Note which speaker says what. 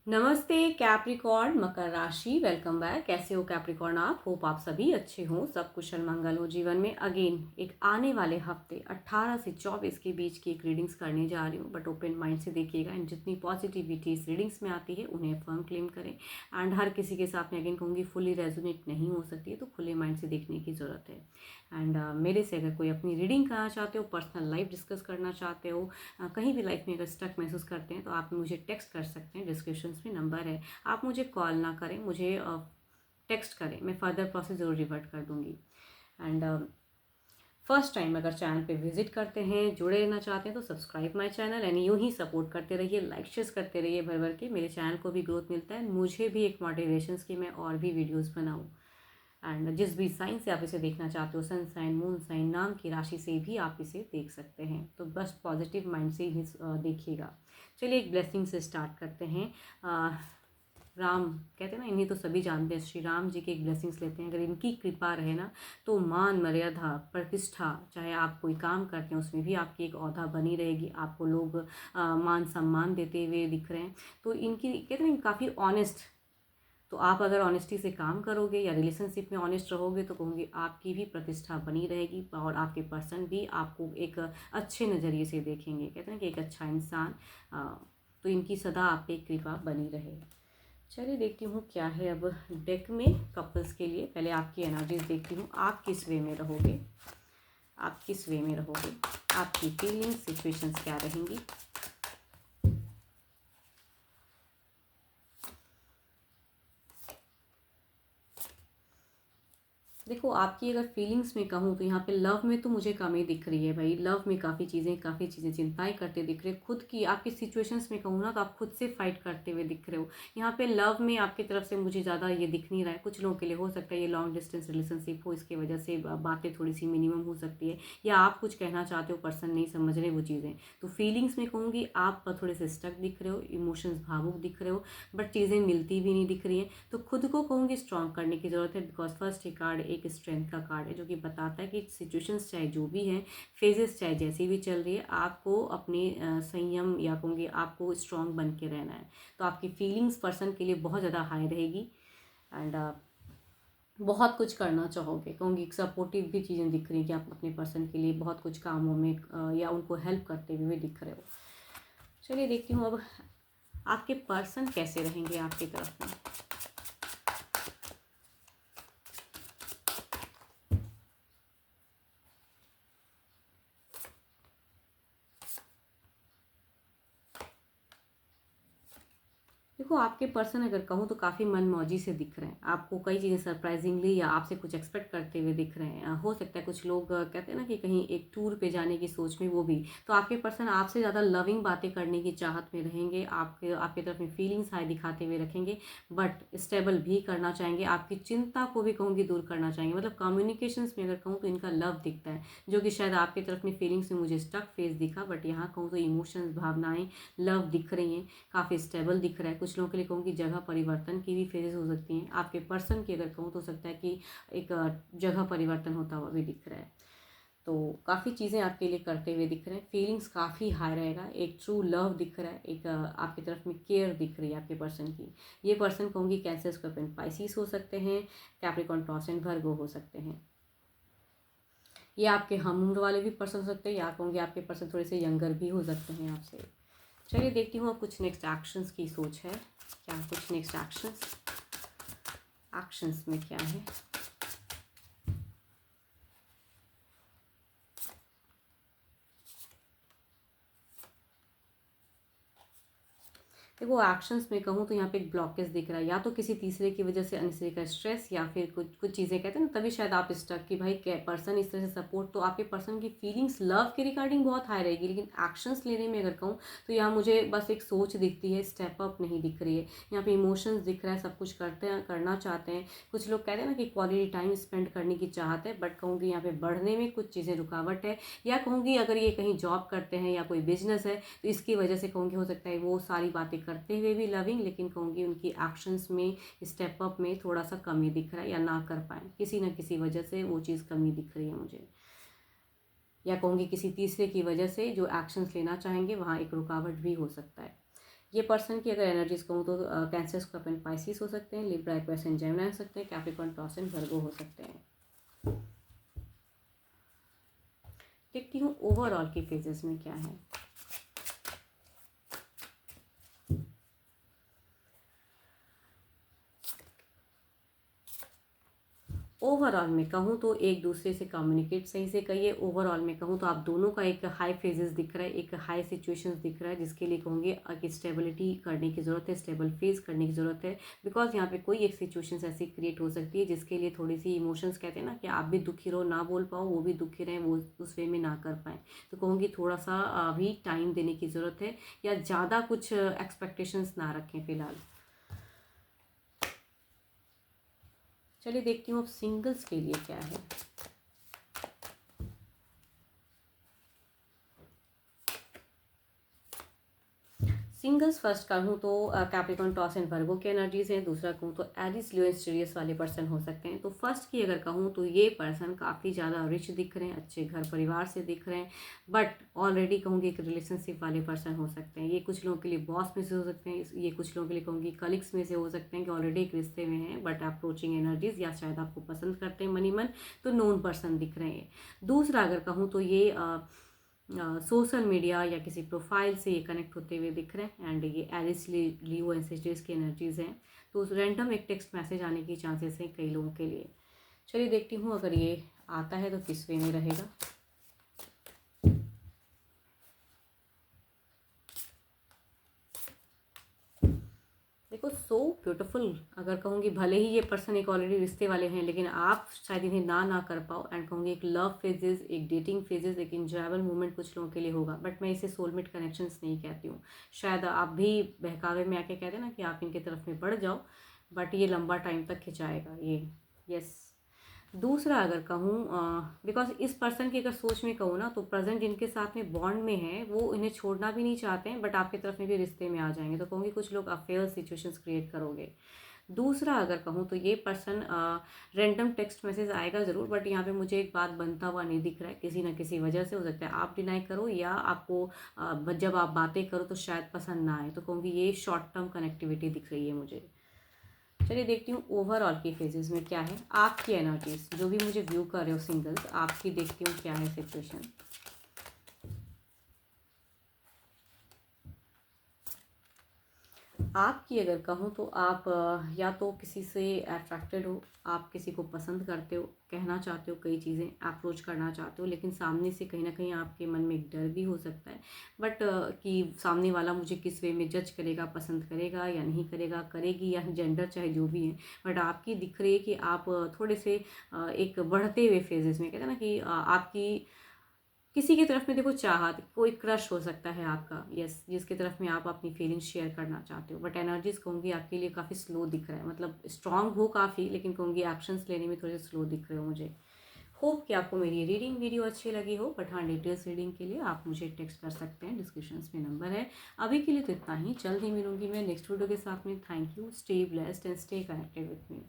Speaker 1: नमस्ते कैप्रिकॉर्न मकर राशि, welcome back. कैसे हो कैप्रिकॉर्न आप? होप आप सभी अच्छे हो, सब कुशल मंगल हो जीवन में। अगेन एक आने वाले हफ्ते 18 से 24 के बीच की एक रीडिंग्स करने जा रही हूँ, बट ओपन माइंड से देखिएगा। एंड जितनी पॉजिटिविटी इस रीडिंग्स में आती है उन्हें फर्म क्लेम करें। एंड हर किसी के साथ में अगेन कहूँगी फुली रेजोनेट नहीं हो सकती है, तो खुले माइंड से देखने की ज़रूरत है। एंड मेरे से अगर कोई अपनी रीडिंग करना चाहते हो, पर्सनल लाइफ डिस्कस करना चाहते हो, कहीं भी लाइफ में अगर स्टक महसूस करते हैं तो आप मुझे टेक्स्ट कर सकते हैं। डिस्क्रिप्शन में नंबर है, आप मुझे कॉल ना करें, मुझे टेक्स्ट करें, मैं फर्दर प्रोसेस ज़रूर रिवर्ट कर दूंगी। एंड फर्स्ट टाइम अगर चैनल पे विजिट करते हैं, जुड़े रहना चाहते हैं तो सब्सक्राइब माय चैनल। एंड यूँ ही सपोर्ट करते रहिए, लाइक शेयर करते रहिए भर भर के। मेरे चैनल को भी ग्रोथ मिलता है, मुझे भी एक मोटिवेशन कि मैं और भी वीडियोज़ बनाऊँ। एंड जिस भी साइन से आप इसे देखना चाहते हो, सन साइन, मून साइन, नाम की राशि से भी आप इसे देख सकते हैं। तो बस पॉजिटिव माइंड से ही देखिएगा। चलिए एक ब्लेसिंग से स्टार्ट करते हैं। राम कहते हैं ना, इन्हीं तो सभी जानते हैं, श्री राम जी के एक ब्लेसिंग्स लेते हैं। अगर इनकी कृपा रहे ना तो मान मर्यादा प्रतिष्ठा, चाहे आप कोई काम करते हैं उसमें भी आपकी एक ओहदा बनी रहेगी। आपको लोग मान सम्मान देते हुए दिख रहे हैं। तो इनकी कहते हैं काफ़ी ऑनेस्ट। तो आप अगर ऑनेस्टी से काम करोगे या रिलेशनशिप में ऑनेस्ट रहोगे तो कहूँगी आपकी भी प्रतिष्ठा बनी रहेगी और आपके पर्सन भी आपको एक अच्छे नज़रिए से देखेंगे। कहते हैं कि एक अच्छा इंसान। तो इनकी सदा आप पे कृपा बनी रहे। चलिए देखती हूँ क्या है अब डेक में कपल्स के लिए। पहले आपकी एनर्जीज देखती हूँ, आप किस वे में रहोगे, आप किस वे में रहोगे, आपकी फीलिंग्स सिचुएशंस क्या रहेंगी। देखो आपकी अगर फीलिंग्स में कहूँ तो यहाँ पे लव में तो मुझे कमी दिख रही है भाई। लव में काफ़ी चीज़ें चिंताएं करते दिख रहे, खुद की आपकी सिचुएशंस में कहूँ ना तो आप खुद से फाइट करते हुए दिख रहे हो। यहाँ पे लव में आपकी तरफ से मुझे ज़्यादा ये दिख नहीं रहा है। कुछ लोगों के लिए हो सकता है ये लॉन्ग डिस्टेंस रिलेशनशिप हो, इसकी वजह से बातें थोड़ी सी मिनिमम हो सकती है, या आप कुछ कहना चाहते हो, पर्सन नहीं समझ रहे वो चीज़ें। तो फीलिंग्स में कहूँगी आप थोड़े से स्टक दिख रहे हो, इमोशंस भावुक दिख रहे हो, बट चीज़ें मिलती भी नहीं दिख रही हैं। तो खुद को कहूँगी स्ट्रॉन्ग करने की ज़रूरत है, बिकॉज फर्स्ट ये कार्ड एक स्ट्रेंथ का कार्ड है जो कि बताता है कि सिचुएशंस चाहे जो भी हैं, फेजेस चाहे जैसी भी चल रही है, आपको अपने संयम या कहूँगी आपको स्ट्रॉन्ग बन के रहना है। तो आपकी फीलिंग्स पर्सन के लिए बहुत ज़्यादा हाई रहेगी। एंड बहुत कुछ करना चाहोगे, कहूँगी सपोर्टिव भी चीज़ें दिख रही हैं कि आप अपने पर्सन के लिए बहुत कुछ कामों में या उनको हेल्प करते हुए दिख रहे हो। चलिए देखती हूँ अब आपके पर्सन कैसे रहेंगे आपकी तरफ में। देखो आपके पर्सन अगर कहूँ तो काफ़ी मनमौजी से दिख रहे हैं। आपको कई चीज़ें सरप्राइजिंगली या आपसे कुछ एक्सपेक्ट करते हुए दिख रहे हैं। हो सकता है कुछ लोग कहते हैं ना कि कहीं एक टूर पे जाने की सोच में वो भी। तो आपके पर्सन आपसे ज़्यादा लविंग बातें करने की चाहत में रहेंगे, आपके आपकी तरफ में फीलिंग्स हाई दिखाते हुए रखेंगे, बट स्टेबल भी करना चाहेंगे। आपकी चिंता को भी कहूँगी दूर करना चाहेंगे। मतलब कम्युनिकेशंस में अगर कहूँ तो इनका लव दिखता है, जो कि शायद आपकी तरफ में फीलिंग्स में मुझे स्टक फेस दिखा, बट यहाँ कहूँ तो इमोशंस, भावनाएं, लव दिख रही हैं, काफ़ी स्टेबल दिख रहा है। कुछ लोगों के लिए कहूँ कि जगह परिवर्तन की भी फेजेस हो सकती हैं। आपके पर्सन की अगर कहूँ तो हो सकता है कि एक जगह परिवर्तन होता हुआ भी दिख रहा है। तो काफ़ी चीज़ें आपके लिए करते हुए दिख रहे हैं। फीलिंग्स काफ़ी हाई रहेगा, एक ट्रू लव दिख रहा है, एक आपकी तरफ में केयर दिख रही है आपके पर्सन की। ये पर्सन कहूँगी कैंसर, स्कॉर्पियन, पाइसिस हो सकते हैं, कैप्रिकॉर्न, टॉरस एंड वर्गो हो सकते हैं। ये आपके हम उम्र वाले भी पर्सन हो सकते हैं, या कहूँगी आपके पर्सन थोड़े से यंगर भी हो सकते हैं आपसे। चलिए देखती हूँ अब कुछ नेक्स्ट एक्शंस की सोच है क्या, कुछ नेक्स्ट एक्शंस, एक्शंस में क्या है। देखो एक्शंस में कहूँ तो यहाँ पे एक ब्लॉकेज दिख रहा है, या तो किसी तीसरे की वजह से अननेसेसरी का स्ट्रेस, या फिर कुछ कुछ चीज़ें कहते हैं ना, तभी शायद आप स्टक कि भाई पर्सन इस तरह से सपोर्ट। तो आपके पर्सन की फीलिंग्स लव के रिगार्डिंग बहुत हाई रहेगी, लेकिन एक्शंस लेने में अगर कहूँ तो यहाँ मुझे बस एक सोच दिखती है, स्टेप अप नहीं दिख रही है। यहाँ पे इमोशंस दिख रहा है, सब कुछ करते हैं, करना चाहते हैं। कुछ लोग कहते हैं ना कि क्वालिटी टाइम स्पेंड करने की चाहत है, बट कहूँगी यहाँ पे बढ़ने में कुछ चीज़ें रुकावट है। या कहूँगी अगर ये कहीं जॉब करते हैं या कोई बिजनेस है तो इसकी वजह से कहूँगी हो सकता है वो सारी बातें करते हुए भी लविंग, लेकिन कहूँगी उनकी एक्शंस में, स्टेप अप में थोड़ा सा कमी दिख रहा है, या ना कर पाए किसी न किसी वजह से, वो चीज़ कमी दिख रही है मुझे। या कहूँगी किसी तीसरे की वजह से जो एक्शंस लेना चाहेंगे वहाँ एक रुकावट भी हो सकता है। ये पर्सन की अगर एनर्जीज कहूँ तो कैंसर, स्कॉर्पियन, पाइसिस हो सकते हैं, लिब्रा, एक्वेरियस एंड जेमिनी हो सकते हैं, कैप्रिकॉर्न, टॉरस एंड वर्गो हो सकते हैं। देखती हूँ ओवरऑल के फेजेस में क्या है। ओवरऑल में कहूँ तो एक दूसरे से कम्युनिकेट सही से करिए। ओवरऑल में कहूँ तो आप दोनों का एक हाई फेजेस दिख रहा है, एक हाई सिचुएशंस दिख रहा है, जिसके लिए कहूँगी कि स्टेबिलिटी करने की ज़रूरत है, स्टेबल फेज करने की ज़रूरत है। बिकॉज यहाँ पे कोई एक सिचुएशंस ऐसी क्रिएट हो सकती है जिसके लिए थोड़ी सी इमोशंस, कहते हैं ना कि आप भी दुखी रहो, ना बोल पाओ, वो भी दुखी रहें, वो उस वे में ना कर पाएँ। तो कहूँगी थोड़ा सा अभी टाइम देने की ज़रूरत है, या ज़्यादा कुछ एक्सपेक्टेशंस ना रखें फ़िलहाल। चलिए देखती हूँ अब सिंगल्स के लिए क्या है। सिंगल्स फर्स्ट कहूँ तो कैप्रिकॉर्न, टॉरस एंड वर्गो की एनर्जीज हैं। दूसरा कहूँ तो एरिस, लियो एंड सिरियस वाले पर्सन हो सकते हैं। तो फर्स्ट की अगर कहूँ तो ये पर्सन काफ़ी ज़्यादा रिच दिख रहे हैं, अच्छे घर परिवार से दिख रहे हैं, बट ऑलरेडी कहूँगी एक रिलेशनशिप वाले पर्सन हो सकते हैं। ये कुछ लोगों के लिए बॉस में से हो सकते हैं, ये कुछ लोगों के लिए कहूँगी कलीग्स में से हो सकते हैं कि ऑलरेडी एक रिश्ते में हैं बट अप्रोचिंग एनर्जीज, या शायद आपको पसंद करते हैं मनी मन, तो नोन पर्सन दिख रहे हैं। दूसरा अगर कहूँ तो ये सोशल मीडिया या किसी प्रोफाइल से ये कनेक्ट होते हुए दिख रहे हैं, एंड ये एरिस, लियो एंड सेजिटेरियस की एनर्जीज हैं। तो रैंडम एक टेक्स्ट मैसेज आने की चांसेस हैं कई लोगों के लिए। चलिए देखती हूँ अगर ये आता है तो किस वे में रहेगा। देखो सो ब्यूटीफुल, अगर कहूँगी भले ही ये पर्सन एक ऑलरेडी रिश्ते वाले हैं, लेकिन आप शायद इन्हें ना कर पाओ, एंड कहूँगी एक लव फेजेस, एक डेटिंग फेजेस, एक इंजॉयबल मोमेंट कुछ लोगों के लिए होगा, बट मैं इसे सोलमेट कनेक्शंस नहीं कहती हूँ। शायद आप भी बहकावे में आके कहते ना कि आप इनके तरफ में बढ़ जाओ, बट ये लंबा टाइम तक खिंचाएगा ये। यस। दूसरा अगर कहूँ, बिकॉज इस पर्सन की अगर सोच में कहूँ ना, तो प्रेजेंट जिनके साथ में बॉन्ड में है वो इन्हें छोड़ना भी नहीं चाहते हैं, बट आपकी तरफ में भी रिश्ते में आ जाएंगे। तो कहूँगी कुछ लोग अफेयर सिचुएशंस क्रिएट करोगे। दूसरा अगर कहूँ तो ये पर्सन रैंडम टेक्स्ट मैसेज आएगा ज़रूर, बट यहाँ पे मुझे एक बात बनता हुआ नहीं दिख रहा है, किसी ना किसी वजह से हो सकता है आप डिनाई करो, या आपको जब आप बातें करो तो शायद पसंद ना आए। तो कहूँगी ये शॉर्ट टर्म कनेक्टिविटी दिख रही है मुझे। चलिए देखती हूँ ओवरऑल की फेजेस में क्या है आपकी एनर्जीज, जो भी मुझे व्यू कर रहे हो सिंगल्स, आपकी देखती हूँ क्या है सिचुएशन। आपकी अगर कहूँ तो आप या तो किसी से अट्रैक्टेड हो, आप किसी को पसंद करते हो, कहना चाहते हो कई चीज़ें, अप्रोच करना चाहते हो, लेकिन सामने से कहीं ना कहीं आपके मन में एक डर भी हो सकता है, बट कि सामने वाला मुझे किस वे में जज करेगा, पसंद करेगा या नहीं करेगा, करेगी या जेंडर चाहे जो भी है। बट आपकी दिख रही है कि आप थोड़े से एक बढ़ते हुए फेजेस में, कहते हैं ना कि आपकी किसी की तरफ में देखो चाहत, कोई क्रश हो सकता है आपका, यस, जिसकी तरफ में आप अपनी फीलिंग्स शेयर करना चाहते हो, बट एनर्जीज कहूँगी आपके लिए काफ़ी स्लो दिख रहा है, मतलब स्ट्रांग हो काफ़ी, लेकिन कहूँगी एक्शंस लेने में थोड़े स्लो दिख रहे हो मुझे। होप कि आपको मेरी रीडिंग वीडियो अच्छी लगी हो, बट हाँ, डिटेल्स रीडिंग के लिए आप मुझे टेक्स्ट कर सकते हैं, डिस्क्रिप्शन में नंबर है। अभी के लिए तो इतना ही, जल्द ही मिलूंगी मैं नेक्स्ट वीडियो के साथ में। Thank you, stay blessed and stay connected with me.